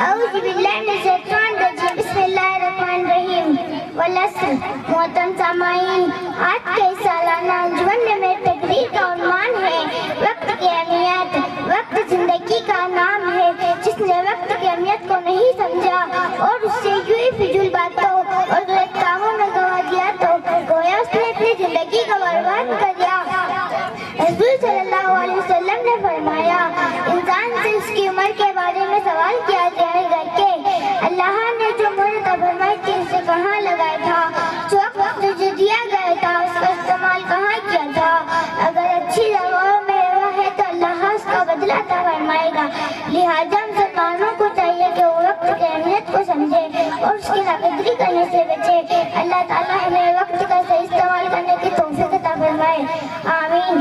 اعوذ باللہ من الشیطان الرجیم، بسم اللہ الرحمن الرحیم۔ والعصر۔ محترم سامعین، آج کے سالانہ انجمن میں میری تقریر کا عنوان ہے وقت کی اہمیت۔ وقت زندگی کا نام ہے، جس نے وقت کی اہمیت کو نہیں سمجھا اور اس سے یوں ہی فضول باتوں اور غلط کاموں میں گنوا دیا تو گویا اس نے اپنی زندگی کا برباد کر دیا۔ رسول صلی اللہ علیہ وسلم نے فرمایا، انسان سے اس کی عمر کے بارے میں سوال کیا جائے گا کہ اللہ نے جو عمر عطا فرمائی تھی اسے کہاں لگایا تھا، جو وقت تجھے دیا گیا تھا اس کا استعمال کہاں کیا تھا۔ اگر اچھی جگہوں میں وہ ہے تو اللہ اس کا بدلہ عطا فرمائے گا۔ لہٰذا مسلمانوں کو چاہیے کہ وہ وقت کی اہمیت کو سمجھے اور اس کی ناقدری کرنے سے بچے۔ اللہ تعالیٰ ہمیں وقت کا صحیح استعمال کرنے کی توفیق عطا فرمائے، آمین۔